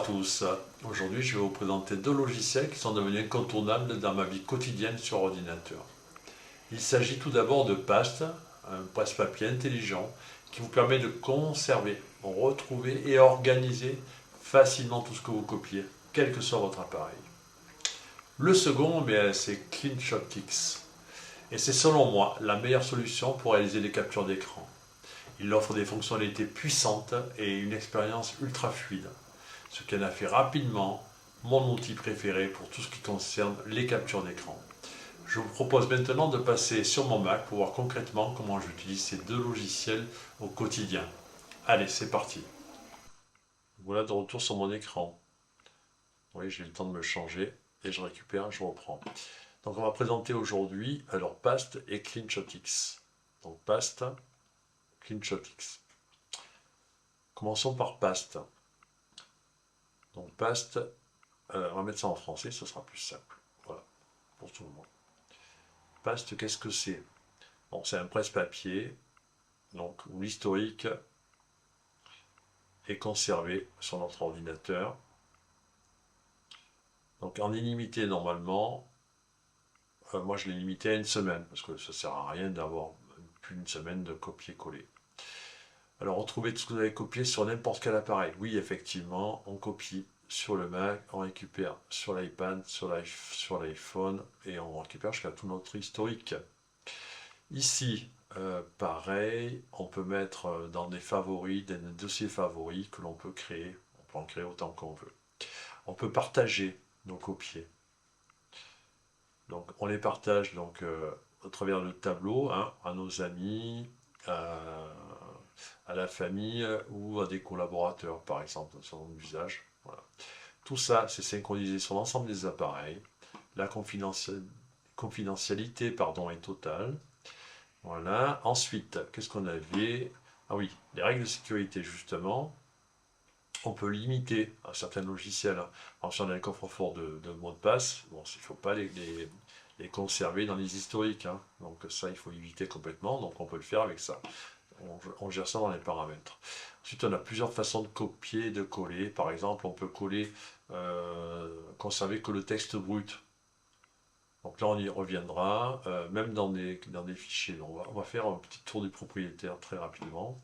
tous, aujourd'hui je vais vous présenter deux logiciels qui sont devenus incontournables dans ma vie quotidienne sur ordinateur. Il s'agit tout d'abord de Past, un presse-papier intelligent qui vous permet de conserver, retrouver et organiser facilement tout ce que vous copiez, quel que soit votre appareil. Le second, c'est CleanShotX et c'est selon moi la meilleure solution pour réaliser des captures d'écran. Il offre des fonctionnalités puissantes et une expérience ultra fluide, ce qui en a fait rapidement mon outil préféré pour tout ce qui concerne les captures d'écran. Je vous propose maintenant de passer sur mon Mac pour voir concrètement comment j'utilise ces deux logiciels au quotidien. Allez, c'est parti. Voilà de retour sur mon écran. Oui, j'ai eu le temps de me changer et je récupère, je reprends. Donc on va présenter aujourd'hui Past et CleanShotX. Donc Past, CleanShotX. Commençons par Past. Donc Past, on va mettre ça en français, ce sera plus simple. Voilà, pour tout le monde. Past, qu'est-ce que c'est? Bon, c'est un presse-papier, donc où l'historique est conservé sur notre ordinateur. Donc en illimité normalement, moi je l'ai limité à une semaine, parce que ça ne sert à rien d'avoir plus d'une semaine de copier-coller. Alors retrouvez tout ce que vous avez copié sur n'importe quel appareil. Oui, effectivement, on copie sur le Mac, on récupère sur l'iPad, sur l'iPhone, et on récupère jusqu'à tout notre historique. Ici, pareil, on peut mettre dans des favoris, des dossiers favoris que l'on peut créer. On peut en créer autant qu'on veut. On peut partager nos copiés. Donc, on les partage au travers le tableau, hein, à nos amis, à la famille ou à des collaborateurs, par exemple, sur mon usage. Voilà. Tout ça, c'est synchronisé sur l'ensemble des appareils. La confidentialité est totale. Voilà. Ensuite, qu'est-ce qu'on avait? Ah oui, les règles de sécurité, justement. On peut limiter à certains logiciels. En si on a un coffre-fort de mots de passe, bon, il ne faut pas les conserver dans les historiques. Hein. Donc ça, il faut éviter complètement. Donc on peut le faire avec ça. On gère ça dans les paramètres. Ensuite, on a plusieurs façons de copier, de coller. Par exemple, on peut coller, conserver que le texte brut. Donc là, on y reviendra, même dans des fichiers. Donc on va faire un petit tour du propriétaire très rapidement.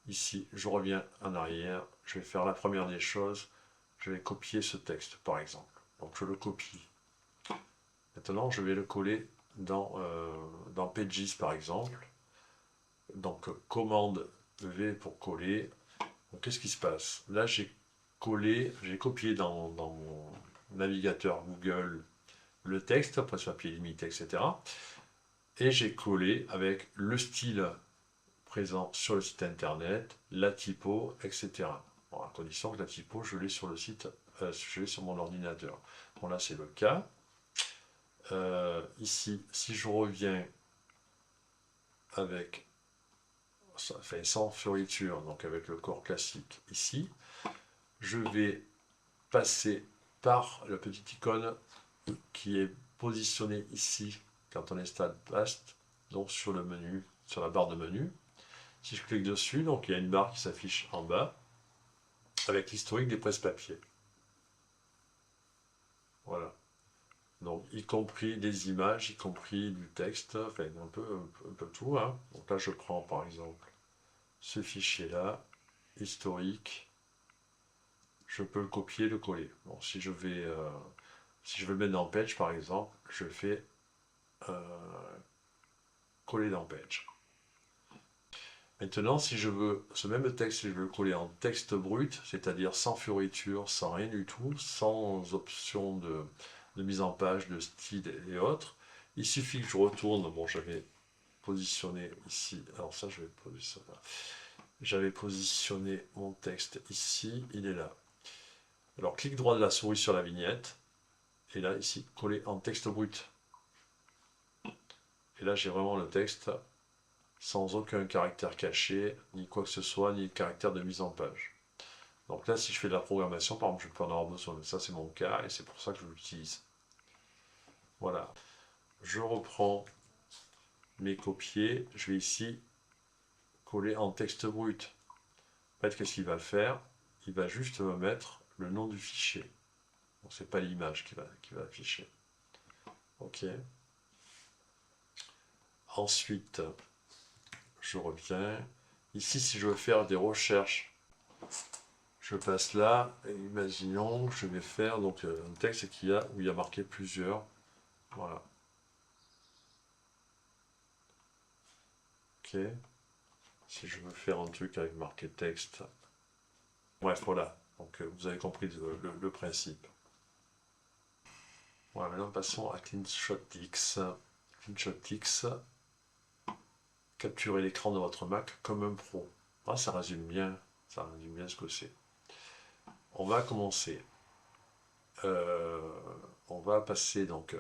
Ici, je reviens en arrière. Je vais faire la première des choses. Je vais copier ce texte, par exemple. Donc je le copie. Maintenant, je vais le coller dans Pages, par exemple. Donc, commande V pour coller. Qu'est-ce qui se passe? Là, j'ai copié dans mon navigateur Google le texte, presse-papier limité, etc. Et j'ai collé avec le style présent sur le site internet, la typo, etc. Bon, à condition que la typo, je l'ai sur le site, je l'ai sur mon ordinateur. Bon, là, c'est le cas. Ici, si je reviens avec sans fioriture, donc avec le corps classique ici, je vais passer par la petite icône qui est positionnée ici quand on installe Past, donc sur le menu, sur la barre de menu. Si je clique dessus, donc il y a une barre qui s'affiche en bas avec l'historique des presse-papiers. Voilà. Donc, y compris des images, y compris du texte, enfin un peu tout. Hein. Donc là, je prends par exemple ce fichier-là, historique, je peux le copier, le coller. Bon, si je veux le mettre dans Page, par exemple, je fais coller dans Page. Maintenant, si je veux ce même texte, si je veux le coller en texte brut, c'est-à-dire sans fioriture, sans rien du tout, sans option de mise en page, de style et autres, il suffit que je retourne, bon, j'avais positionné ici, alors ça, je vais positionner ça. J'avais positionné mon texte ici, il est là. Alors, clic droit de la souris sur la vignette, et là, ici, coller en texte brut. Et là, j'ai vraiment le texte sans aucun caractère caché, ni quoi que ce soit, ni caractère de mise en page. Donc là, si je fais de la programmation, par exemple, je peux en avoir besoin. Ça, c'est mon cas, et c'est pour ça que je l'utilise. Voilà. Je reprends mes copiés. Je vais ici coller en texte brut. En fait, qu'est-ce qu'il va faire? Il va juste me mettre le nom du fichier. Donc c'est pas l'image qui va afficher. OK. Ensuite, je reviens. Ici, si je veux faire des recherches, je passe là, et imaginons que je vais faire donc, un texte où il y a marqué plusieurs. Voilà. OK. Si je veux faire un truc avec marqué texte. Bref, voilà. Donc vous avez compris le principe. Voilà, maintenant passons à CleanshotX. CleanshotX, capturer l'écran de votre Mac comme un pro. Ah, ça résume bien ce que c'est. On va commencer. On va passer donc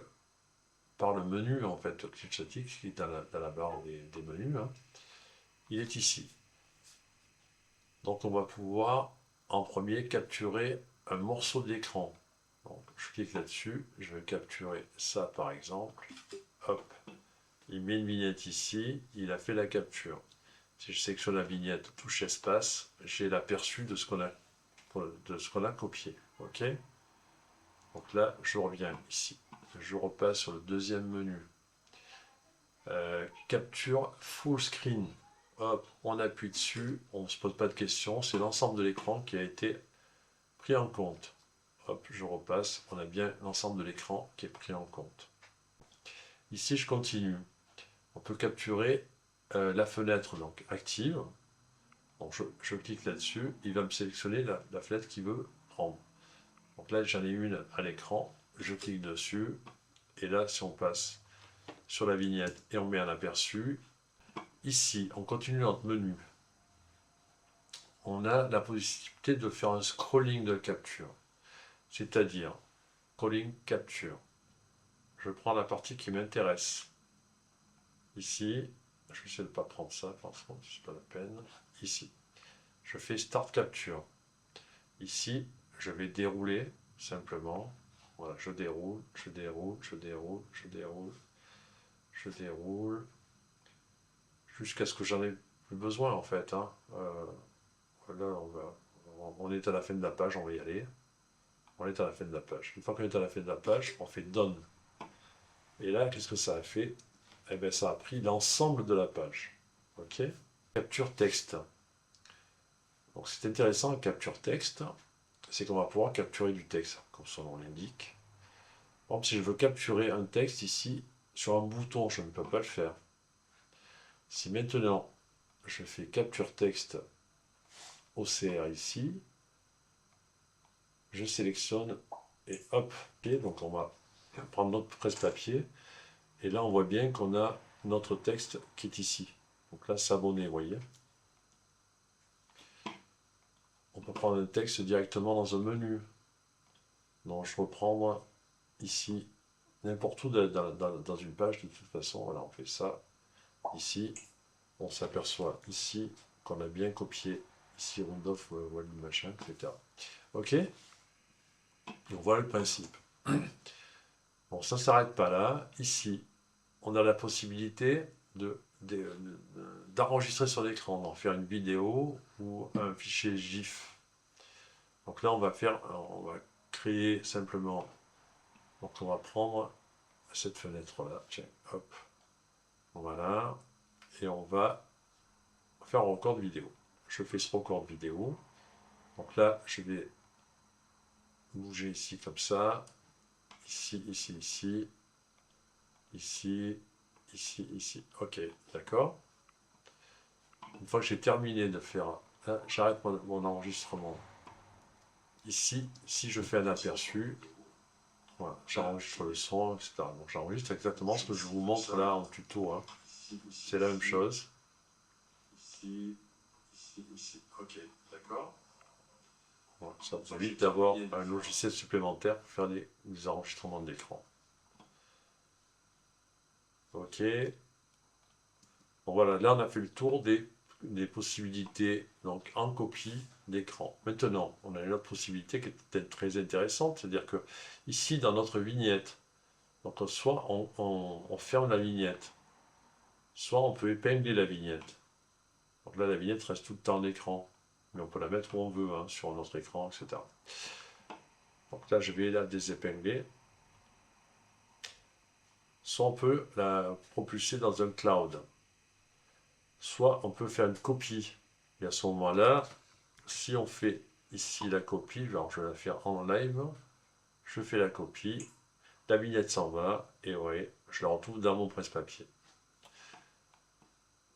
par le menu en fait CleanshotX qui est dans la barre des menus. Hein. Il est ici. Donc on va pouvoir en premier capturer un morceau d'écran. Donc je clique là-dessus, je vais capturer ça par exemple. Hop, il met une vignette ici, il a fait la capture. Si je sélectionne la vignette, touche espace, j'ai l'aperçu de ce qu'on a copié. Ok. Donc là, je reviens ici. Je repasse sur le deuxième menu. Capture full screen. Hop, on appuie dessus, on ne se pose pas de questions, c'est l'ensemble de l'écran qui a été pris en compte. Hop, je repasse, on a bien l'ensemble de l'écran qui est pris en compte. Ici, je continue. On peut capturer la fenêtre donc active. Donc je clique là-dessus, il va me sélectionner la fenêtre qu'il veut prendre. Donc là, j'en ai une à l'écran, je clique dessus, et là, si on passe sur la vignette et on met un aperçu, ici, on continue notre menu. On a la possibilité de faire un scrolling de capture, c'est-à-dire scrolling capture. Je prends la partie qui m'intéresse. Ici, je vais essayer de ne pas prendre ça, parce que c'est pas la peine. Ici, je fais Start Capture. Ici, je vais dérouler simplement. Voilà, je déroule, je déroule, je déroule, je déroule, je déroule, jusqu'à ce que j'en ai plus besoin en fait. Hein. Là, on est à la fin de la page, on va y aller. On est à la fin de la page. Une fois qu'on est à la fin de la page, on fait Done. Et là, qu'est-ce que ça a fait? Eh bien, ça a pris l'ensemble de la page. OK? Capture texte. Donc, c'est intéressant, capture texte. C'est qu'on va pouvoir capturer du texte, comme son nom l'indique. Par exemple, si je veux capturer un texte ici, sur un bouton, je ne peux pas le faire. Si maintenant, je fais capture texte OCR ici, je sélectionne et hop, donc on va prendre notre presse-papier. Et là, on voit bien qu'on a notre texte qui est ici. Donc là, s'abonner, vous voyez. On peut prendre un texte directement dans un menu. Donc je reprends moi ici, n'importe où dans une page, de toute façon, voilà, on fait ça. Ici, on s'aperçoit ici qu'on a bien copié ici Rudolf Wally machin, etc. Ok. Donc voilà le principe. Bon, ça ne s'arrête pas là. Ici, on a la possibilité d'enregistrer sur l'écran, d'en faire une vidéo ou un fichier GIF. Donc là, on va créer simplement. Donc on va prendre cette fenêtre-là. Tiens, hop. Voilà. Et on va faire un record de vidéo. Je fais ce record de vidéo. Donc là, je vais bouger ici comme ça. Ici, ici, ici. Ici, ici, ici. Ok, d'accord. Une fois que j'ai terminé de faire... Là, j'arrête mon enregistrement. Ici, si je fais un aperçu, voilà, j'enregistre le son, etc. Donc j'enregistre exactement ce que je vous montre là en tuto. Hein. C'est la même chose. Ici, ici, ici. Ok, d'accord. Voilà, ça vous évite d'avoir un logiciel supplémentaire pour faire des enregistrements d'écran. Ok. Bon voilà, là on a fait le tour des possibilités donc en copie d'écran. Maintenant, on a une autre possibilité qui est peut-être très intéressante, c'est-à-dire que ici dans notre vignette, donc soit on ferme la vignette, soit on peut épingler la vignette. Donc là la vignette reste tout le temps en écran, mais on peut la mettre où on veut, hein, sur notre écran, etc. Donc là, je vais la désépingler. Soit on peut la propulser dans un cloud, soit on peut faire une copie. Et à ce moment-là, si on fait ici la copie, genre je vais la faire en live, je fais la copie, la vignette s'en va, et ouais, je la retrouve dans mon presse-papier.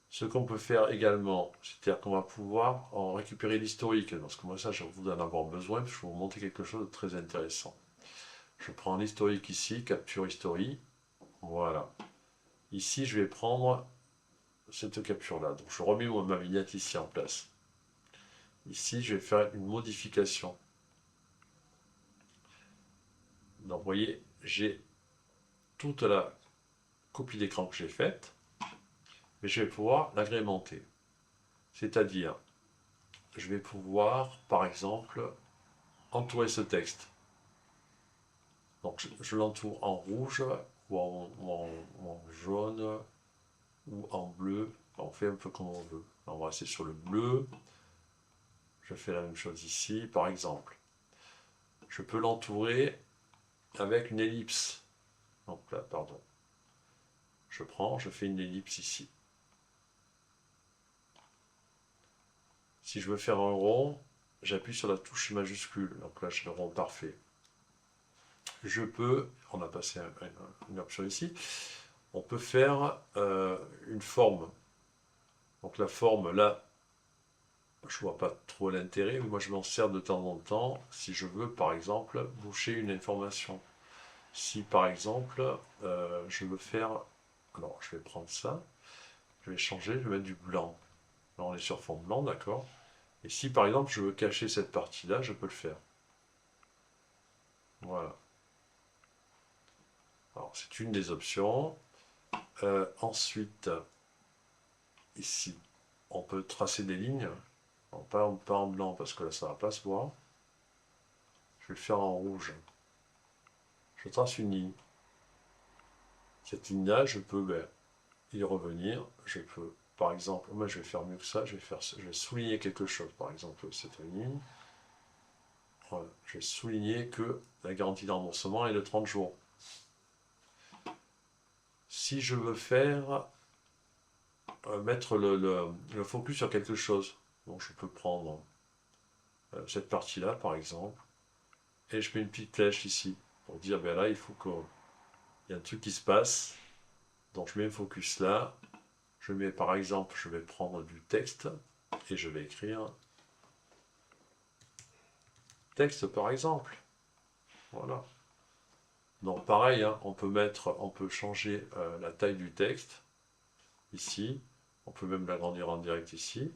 Ce qu'on peut faire également, c'est-à-dire qu'on va pouvoir en récupérer l'historique, parce que moi ça, je vous en avoir besoin, parce que je vais vous montrer quelque chose de très intéressant. Je prends l'historique ici, capture history, voilà. Ici, je vais prendre cette capture-là, donc je remets ma vignette ici en place. Ici, je vais faire une modification. Donc, vous voyez, j'ai toute la copie d'écran que j'ai faite, mais je vais pouvoir l'agrémenter. C'est-à-dire, je vais pouvoir, par exemple, entourer ce texte. Donc, je l'entoure en rouge, ou en jaune, ou en bleu. On fait un peu comme on veut. On va rester sur le bleu. Je fais la même chose ici, par exemple. Je peux l'entourer avec une ellipse. Donc là, pardon. Je prends, je fais une ellipse ici. Si je veux faire un rond, j'appuie sur la touche majuscule. Donc là, j'ai le rond parfait. Je peux, on a passé une option ici, on peut faire une forme. Donc la forme, là, je vois pas trop l'intérêt, mais moi je m'en sers de temps en temps si je veux, par exemple, boucher une information. Si, par exemple, je veux faire... Alors, je vais prendre ça, je vais changer, je vais mettre du blanc. Là, on est sur fond blanc, d'accord. Et si, par exemple, je veux cacher cette partie-là, je peux le faire. Voilà. Alors, c'est une des options. Ensuite, ici, on peut tracer des lignes. Non, pas en blanc, parce que là, ça ne va pas se voir. Je vais le faire en rouge. Je trace une ligne. Cette ligne-là, je peux y revenir. Je peux, par exemple, moi, je vais faire mieux que ça. Je vais souligner quelque chose. Par exemple, cette ligne. Voilà. Je vais souligner que la garantie de remboursement est de 30 jours. Si je veux faire mettre le focus sur quelque chose, donc je peux prendre cette partie-là par exemple, et je mets une petite flèche ici pour dire ben là il faut qu'il y ait un truc qui se passe, donc je mets un focus là, je mets par exemple, je vais prendre du texte et je vais écrire texte par exemple, voilà. Donc pareil, hein, on peut changer la taille du texte ici, on peut même l'agrandir en direct ici.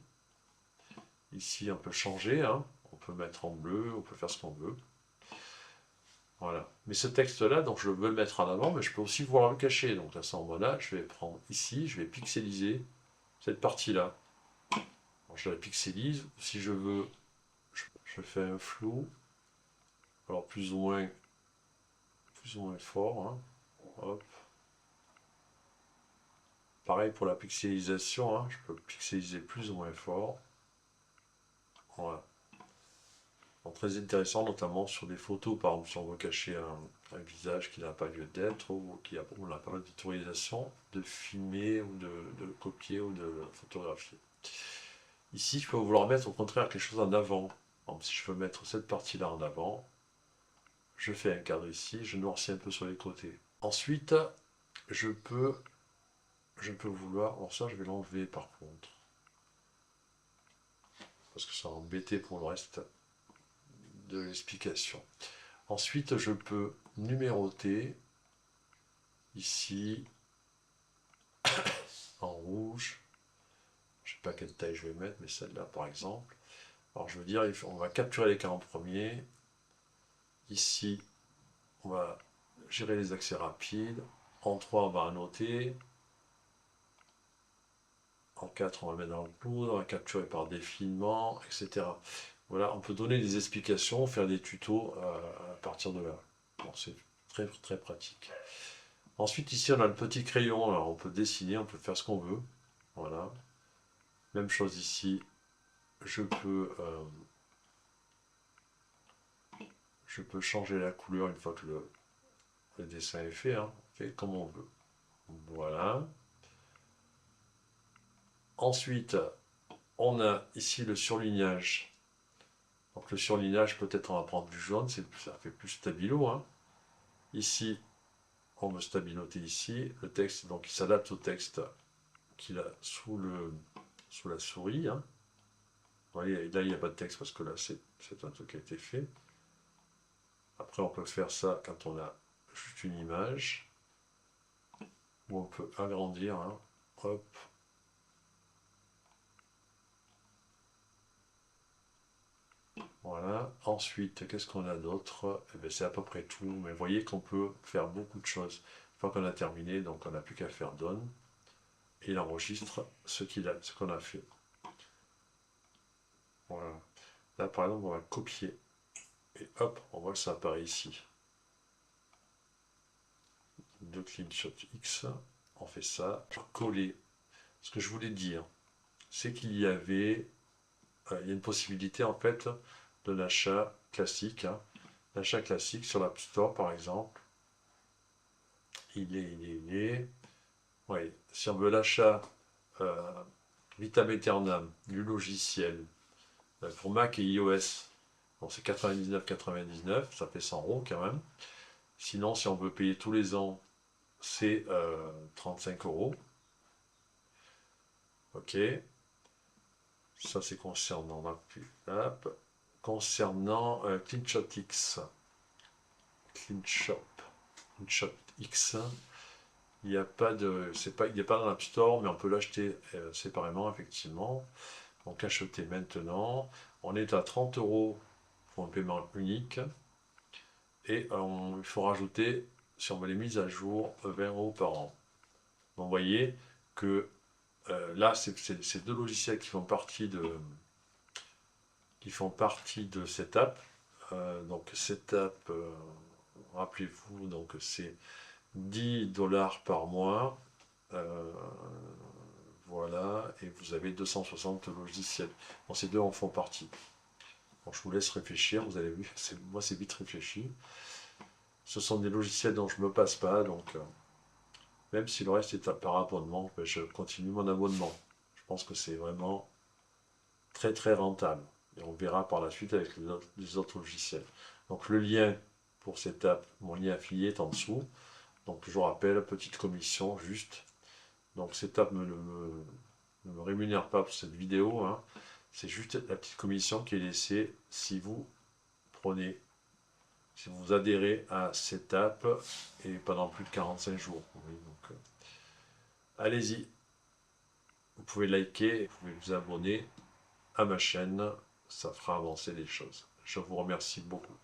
Ici, on peut changer, hein. On peut mettre en bleu, on peut faire ce qu'on veut. Voilà. Mais ce texte-là, donc je veux le mettre en avant, mais je peux aussi pouvoir le cacher. Donc à ce moment-là, je vais prendre ici, je vais pixeliser cette partie-là. Je la pixelise. Si je veux, je fais un flou. Alors plus ou moins fort. Hein. Hop. Pareil pour la pixelisation, hein. Je peux pixeliser plus ou moins fort. Voilà. Donc, très intéressant, notamment sur des photos, par exemple, si on veut cacher un visage qui n'a pas lieu d'être, ou on n'a pas d'autorisation de filmer, ou de copier, ou de photographier. Ici, je peux vouloir mettre au contraire quelque chose en avant. Donc, si je veux mettre cette partie-là en avant, je fais un cadre ici, je noircis un peu sur les côtés. Ensuite, je peux vouloir, alors ça je vais l'enlever par contre, parce que ça va embêter pour le reste de l'explication. Ensuite, je peux numéroter ici en rouge. Je ne sais pas quelle taille je vais mettre, mais celle-là par exemple. Alors je veux dire, on va capturer les 40 premiers. Ici, on va gérer les accès rapides. En 3, on va annoter. En 4, on va le mettre dans le cloud, on va capturer par défilement, etc. Voilà, on peut donner des explications, faire des tutos à partir de là. Bon, c'est très, très pratique. Ensuite, ici, on a le petit crayon. Alors, on peut dessiner, on peut faire ce qu'on veut. Voilà. Même chose ici. Je peux Je peux changer la couleur une fois que le dessin est fait, hein. On fait comme on veut. Voilà. Ensuite, on a ici le surlignage. Donc le surlignage, peut-être on va prendre du jaune, ça fait plus stabilo, hein. Ici, on veut stabiloter ici. Le texte, donc il s'adapte au texte qu'il a sous la souris, hein. Vous voyez, là, il n'y a pas de texte parce que là, c'est un truc qui a été fait. Après, on peut faire ça quand on a juste une image. Ou on peut agrandir, hein. Hop. Voilà. Ensuite, qu'est-ce qu'on a d'autre? Eh bien, c'est à peu près tout. Mais vous voyez qu'on peut faire beaucoup de choses. Une fois qu'on a terminé, donc on n'a plus qu'à faire Done. Et il enregistre ce qu'on a fait. Voilà. Là, par exemple, on va copier. Et hop, on voit que ça apparaît ici. De CleanShot X. On fait ça. Coller. Ce que je voulais dire, c'est qu'il y avait... il y a une possibilité, en fait, de l'achat classique, hein. L'achat classique sur l'App Store, par exemple. Il est. Oui, si on veut l'achat vitam aeternam du logiciel pour Mac et iOS, bon, c'est 99,99, ça fait 100 € quand même. Sinon, si on veut payer tous les ans, c'est 35 €. Ok. Ça, c'est concernant l'app. Concernant CleanShot X. CleanShot X. Il n'y a pas il n'y a pas dans l'App Store, mais on peut l'acheter séparément, effectivement. Donc acheter maintenant. On est à 30 € pour un paiement unique. Et il faut rajouter, si on veut les mises à jour, 20 € par an. Donc vous voyez que là, c'est deux logiciels qui font partie de cette app. Donc cette app, rappelez-vous, donc c'est 10 $ par mois. Voilà, et vous avez 260 logiciels. Bon, ces deux en font partie. Bon, je vous laisse réfléchir, vous avez vu, moi c'est vite réfléchi. Ce sont des logiciels dont je ne me passe pas, donc même si le reste est par abonnement, ben, je continue mon abonnement. Je pense que c'est vraiment très très rentable. Et on verra par la suite avec les autres logiciels. Donc le lien pour cette app, mon lien affilié est en dessous. Donc je vous rappelle, petite commission juste. Donc cette app ne me rémunère pas pour cette vidéo, hein. C'est juste la petite commission qui est laissée si vous si vous adhérez à cette app et pendant plus de 45 jours. Oui, donc, allez-y, vous pouvez liker, vous pouvez vous abonner à ma chaîne, ça fera avancer les choses. Je vous remercie beaucoup.